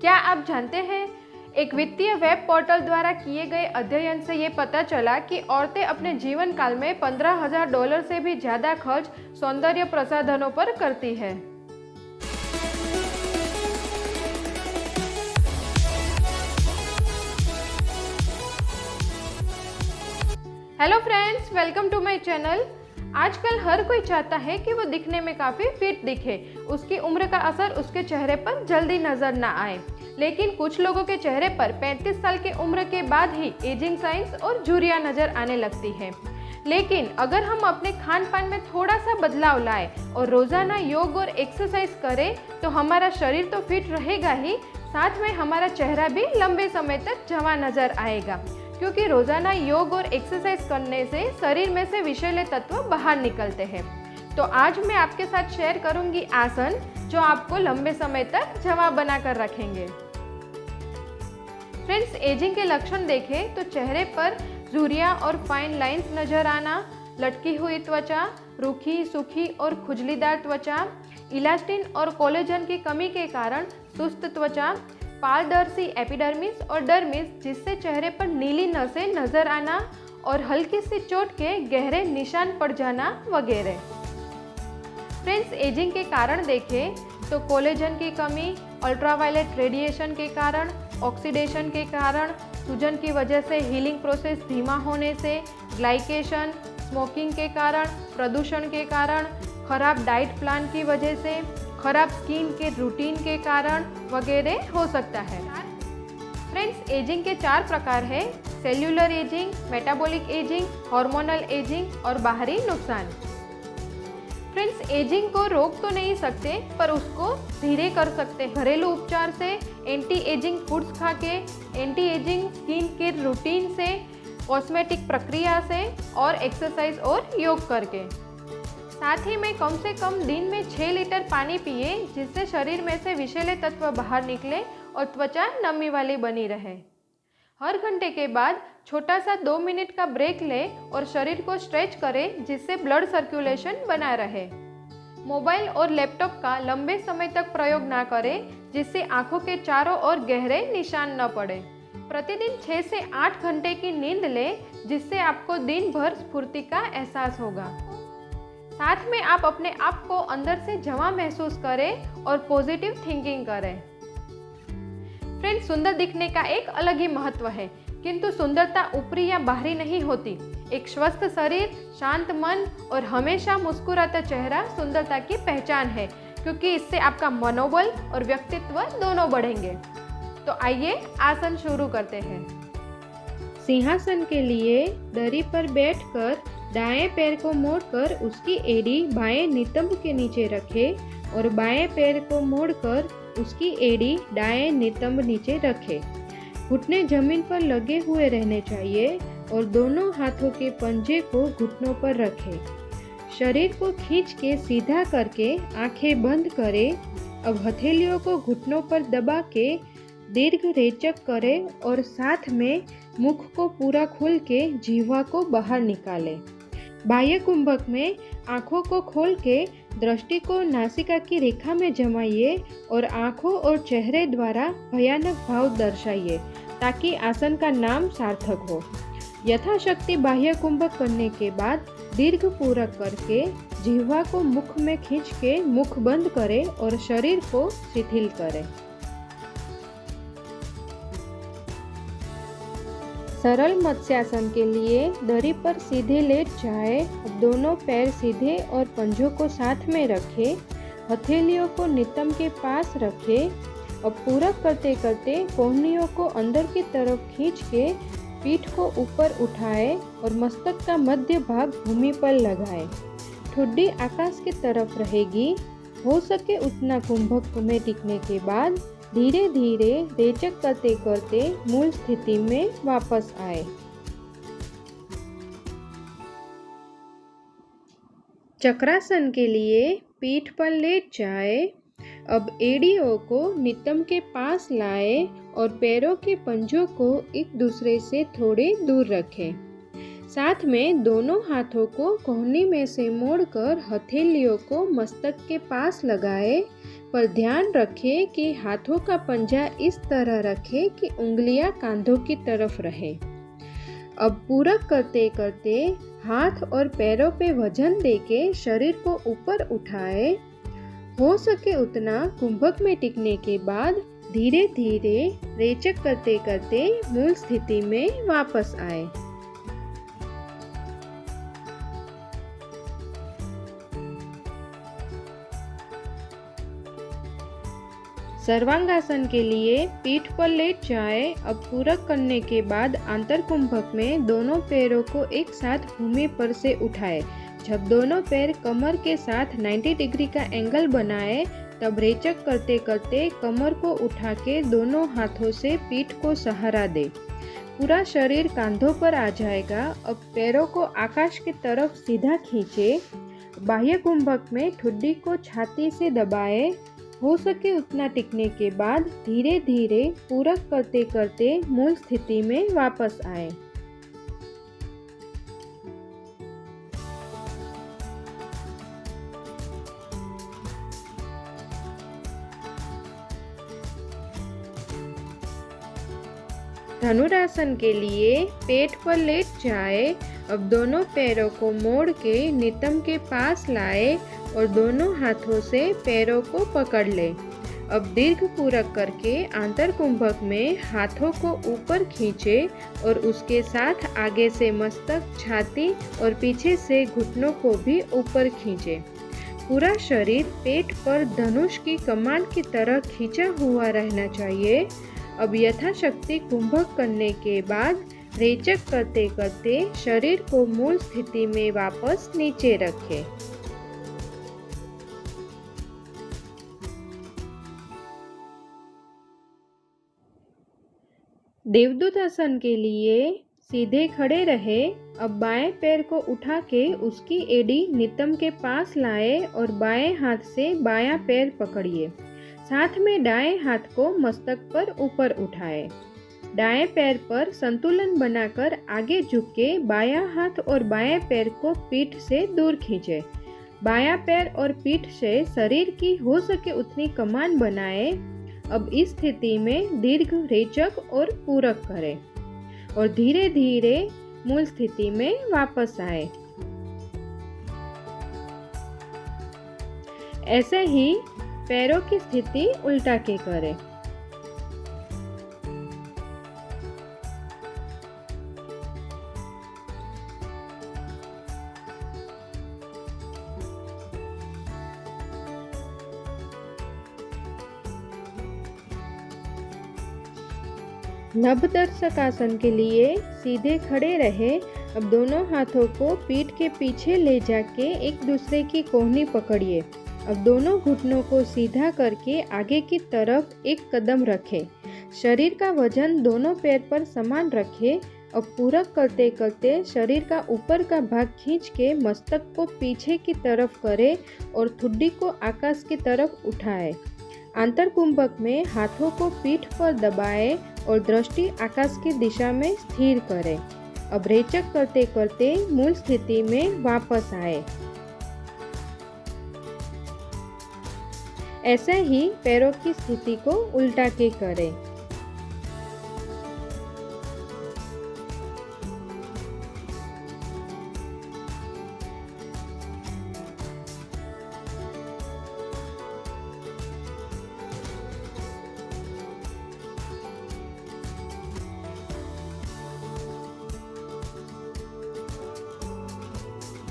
क्या आप जानते हैं, एक वित्तीय वेब पोर्टल द्वारा किए गए अध्ययन से ये पता चला कि औरतें अपने जीवन काल में $15,000 से भी ज़्यादा खर्च सौंदर्य प्रसाधनों पर करती है। Hello friends, welcome to my channel. आजकल हर कोई चाहता है कि वो दिखने में काफ़ी फिट दिखे, उसकी उम्र का असर उसके चेहरे पर जल्दी नज़र ना आए। लेकिन कुछ लोगों के चेहरे पर 35 साल की उम्र के बाद ही एजिंग साइंस और झुर्रियाँ नज़र आने लगती है। लेकिन अगर हम अपने खान पान में थोड़ा सा बदलाव लाएं और रोज़ाना योग और एक्सरसाइज करें तो हमारा शरीर तो फिट रहेगा ही, साथ में हमारा चेहरा भी लंबे समय तक जवान नज़र आएगा। क्योंकि रोज़ाना योग और एक्सरसाइज करने से शरीर में से विषैले तत्व बाहर निकलते हैं। तो आज मैं आपके साथ शेयर करूंगी आसन जो आपको लंबे समय तक जवान बनाकर रखेंगे। फ्रेंड्स, एजिंग के लक्षण देखें तो चेहरे पर झुर्रियाँ और फाइन लाइंस नजर आना, लटकी हुई त्वचा, रूखी, सूखी और खुजलीदार त्वचा, इलास्टिन और कोलेजन की कमी के कारण सुस्त त्वचा, पारदर्शी एपिडर्मिस और डर्मिस जिससे चेहरे पर नीली नसें नजर आना और हल्की सी चोट के गहरे निशान पड़ जाना वगैरह। फ्रेंड्स, एजिंग के कारण देखें तो कोलेजन की कमी, अल्ट्रावायलेट रेडिएशन के कारण, ऑक्सीडेशन के कारण, सूजन की वजह से हीलिंग प्रोसेस धीमा होने से, ग्लाइकेशन, स्मोकिंग के कारण, प्रदूषण के कारण, खराब डाइट प्लान की वजह से, खराब स्किन के रूटीन के कारण वगैरह हो सकता है। फ्रेंड्स, एजिंग के 4 प्रकार है: cellular ageing, metabolic ageing, hormonal ageing और बाहरी नुकसान। फ्रेंड्स, एजिंग को रोक तो नहीं सकते पर उसको धीरे कर सकते हैं घरेलू उपचार से, एंटी एजिंग फूड्स खा के, anti ageing skin care routine से, कॉस्मेटिक प्रक्रिया से और एक्सरसाइज और योग करके। साथ ही में कम से कम दिन में 6 लीटर पानी पिए जिससे शरीर में से विषैले तत्व बाहर निकले और त्वचा नमी वाली बनी रहे। हर घंटे के बाद छोटा सा 2 मिनट का ब्रेक ले और शरीर को स्ट्रेच करें जिससे ब्लड सर्कुलेशन बना रहे। मोबाइल और लैपटॉप का लंबे समय तक प्रयोग ना करें जिससे आंखों के चारों ओर गहरे निशान न पड़े। प्रतिदिन 6 से 8 घंटे की नींद लें जिससे आपको दिन भर स्फूर्ति का एहसास होगा। साथ में आप अपने आप को अंदर से जवां महसूस करें और पॉजिटिव थिंकिंग करें। फ्रेंड्स, सुंदर दिखने का एक अलग ही महत्व है, किंतु सुंदरता ऊपरी या बाहरी नहीं होती। एक स्वस्थ शरीर, शांत मन और हमेशा मुस्कुराता चेहरा सुंदरता की पहचान है, क्योंकि इससे आपका मनोबल और व्यक्तित्व दोनों बढ़ेंगे। तो आइए आसन शुरू करते हैं। सिंहासन के लिए दरी पर बैठकर दाएं पैर को मोड़कर उसकी एड़ी बाएं नितंब के नीचे रखें और बाएं पैर को मोड़कर उसकी एड़ी दाएं नितंब नीचे रखें। घुटने जमीन पर लगे हुए रहने चाहिए और दोनों हाथों के पंजे को घुटनों पर रखें। शरीर को खींच के सीधा करके आंखें बंद करें। अब हथेलियों को घुटनों पर दबा के दीर्घ रेचक करें और साथ में मुख को पूरा खोल के जीवा को बाहर निकालें। बाह्य कुंभक में आंखों को खोल के दृष्टि को नासिका की रेखा में जमाइए और आंखों और चेहरे द्वारा भयानक भाव दर्शाइए ताकि आसन का नाम सार्थक हो। यथाशक्ति बाह्य कुंभक करने के बाद दीर्घ पूरक करके जिह्वा को मुख में खींच के मुख बंद करें और शरीर को शिथिल करें। सरल मत्स्यासन के लिए दरी पर सीधे लेट जाए। अब दोनों पैर सीधे और पंजों को साथ में रखें। हथेलियों को नितंब के पास रखें। अब पूरक करते करते कोहनियों को अंदर की तरफ खींच के पीठ को ऊपर उठाएं और मस्तक का मध्य भाग भूमि पर लगाएं। ठुड्डी आकाश की तरफ रहेगी। हो सके उतना कुंभक में टिकने के बाद धीरे धीरे रेचक करते करते मूल स्थिति में वापस आए। चक्रासन के लिए पीठ पर लेट जाए। अब एड़ियों को नितंब के पास लाएं और पैरों के पंजों को एक दूसरे से थोड़े दूर रखें। साथ में दोनों हाथों को कोहनी में से मोड़कर हथेलियों को मस्तक के पास लगाए, पर ध्यान रखें कि हाथों का पंजा इस तरह रखें कि उंगलियां कांधों की तरफ रहे। अब पूरक करते करते हाथ और पैरों पे वजन देके शरीर को ऊपर उठाए। हो सके उतना कुंभक में टिकने के बाद धीरे धीरे रेचक करते करते मूल स्थिति में वापस आए। सर्वांगासन के लिए पीठ पर लेट जाए। अब पूरक करने के बाद आंतर कुंभक में दोनों पैरों को एक साथ भूमि पर से उठाए। जब दोनों पैर कमर के साथ 90 डिग्री का एंगल बनाए, तब रेचक करते करते कमर को उठा के दोनों हाथों से पीठ को सहारा दे। पूरा शरीर कांधों पर आ जाएगा। अब पैरों को आकाश की तरफ सीधा खींचे। बाह्य कुंभक में ठुड्डी को छाती से दबाए। हो सके उतना टिकने के बाद धीरे धीरे पूरक करते करते मूल स्थिति में वापस आए। धनुरासन के लिए पेट पर लेट जाए। अब दोनों पैरों को मोड़ के नितंब के पास लाए और दोनों हाथों से पैरों को पकड़ ले। अब दीर्घ पूरक करके आंतर कुंभक में हाथों को ऊपर खींचे और उसके साथ आगे से मस्तक, छाती और पीछे से घुटनों को भी ऊपर खींचे। पूरा शरीर पेट पर धनुष की कमान की तरह खींचा हुआ रहना चाहिए। अब यथाशक्ति कुंभक करने के बाद रेचक करते करते शरीर को मूल स्थिति में वापस नीचे रखें। देवदूत आसन के लिए सीधे खड़े रहे। अब बाएं पैर को उठा के उसकी एड़ी नितंब के पास लाए और बाएं हाथ से बायां पैर पकड़िए। साथ में दाएं हाथ को मस्तक पर ऊपर उठाए। दाएं पैर पर संतुलन बनाकर आगे झुक के बायां हाथ और बाएं पैर को पीठ से दूर खींचे। बायां पैर और पीठ से शरीर की हो सके उतनी कमान बनाए। अब इस स्थिति में दीर्घ रेचक और पूरक करें और धीरे धीरे मूल स्थिति में वापस आए। ऐसे ही पैरों की स्थिति उल्टा के करें। नभदर्शक आसन के लिए सीधे खड़े रहे। अब दोनों हाथों को पीठ के पीछे ले जाके एक दूसरे की कोहनी पकड़िए। अब दोनों घुटनों को सीधा करके आगे की तरफ एक कदम रखें। शरीर का वजन दोनों पैर पर समान रखें। अब पूरक करते करते शरीर का ऊपर का भाग खींच के मस्तक को पीछे की तरफ करें और ठुड्डी को आकाश की तरफ उठाए। आंतर कुंभक में हाथों को पीठ पर दबाए और दृष्टि आकाश की दिशा में स्थिर करें। अब रेचक करते करते मूल स्थिति में वापस आए। ऐसे ही पैरों की स्थिति को उल्टा के करें।